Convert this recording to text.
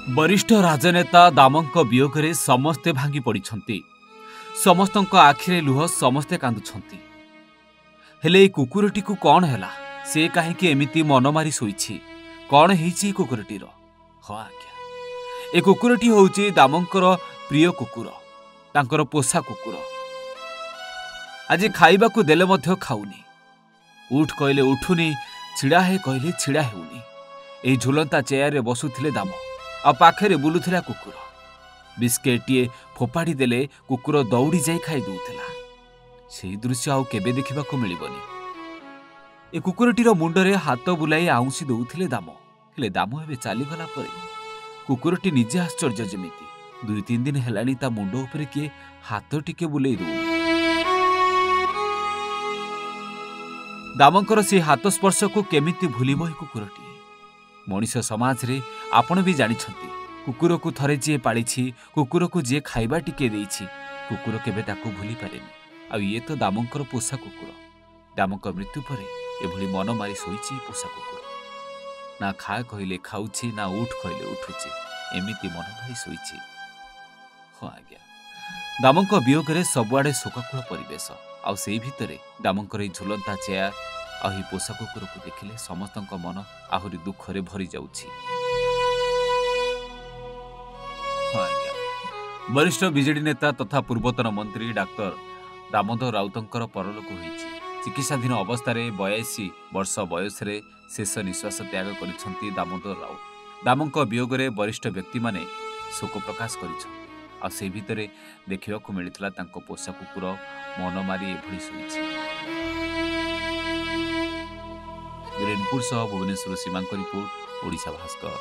वरिष्ठ राजनेता दामଙ୍କ वियोगरे समस्ते भांगी पड़िछंती। समस्तଙ୍କ आखिरे लुह समस्ते कांदुछंती। हेले कुकुरटी को कौन हैला से काहेकि एमिति मन मारी सोईछि कौन हेछि कुकुरटीर? हाँ आज्ञा, ए कुकुरटी होउछि दामंकर प्रिय कुकुर, तांकर पोषा कुकुर। आज खाइबा को देले मध्य खाउनी, उठ कहले उठुनी, छिड़ा हे कहले छिड़ा हेउनी। एई झुलंता चेयर रे बसुथिले दाम आ पाखरे बुलुथिला कुकुर। बिस्केटिए फोपाड़ी देले कुकुर दौड़ी जाई खाई दउथिला। सेही दृश्य आउ केबे देखिबाको मिलिबनी। ए कुकुरटीर मुंडरे हाथ बुलाई आउंसी दउथिले दाम। हेले दाम हेबे चाली गला परे कुकुरटी निजे आश्चर्य जेमिति। 2-3 दिन हेलानी ता मुंड उपरे किए हाथ टिके बुलेई दउनी। दामंकर से हाथ स्पर्श को केमिति भूलिब ए कुकुरटी? मनीष समाज रे आपण भी जानिछंती, कुकुर को थरे जे पालिछि, कुकुर को जे खाइबा टिके देइछि, कुकुर केबे ताको भूली पारेनी। आ ये तो दामंकर पोषा कुकुर। दामंक मृत्यु परे एभली मन मारी सोईछि पोषा कुकुर। ना खा कहले खाउछि, ना उठ कहले उठुछि, एमिति मन मारी सोईछि। हाँ आज्ञा, दामंक वियोगरे सबुआडे शोकाकुल परिवेश। आ सेई भितरे दामंकर एई झुलंता चेयर आ ही पोषा कुकुर को देखिले समस्तଙ୍କ मन आहुरी दुखरे भरी जाउछि। हाँ आज्ञा, वरिष्ठ बीजेडी नेता तथा पूर्वतन मंत्री डाक्टर दामोदर राउतंकर परलोक होईछि। चिकित्साधीन अवस्था 82 वर्ष बयस रे शेष निश्वास त्याग करिसंती दामोदर राउत। दामंक वियोगरे वरिष्ठ व्यक्ति माने शोक प्रकाश करिसंती। आ से भितरे देखिबाकू मिलिथिला तांको पोषा कुकुर मन मारी एभली सोईछि। वीरेनपुर सह भुवनेश्वर सीमांक रिपोर्ट, ओडिशा भास्कर।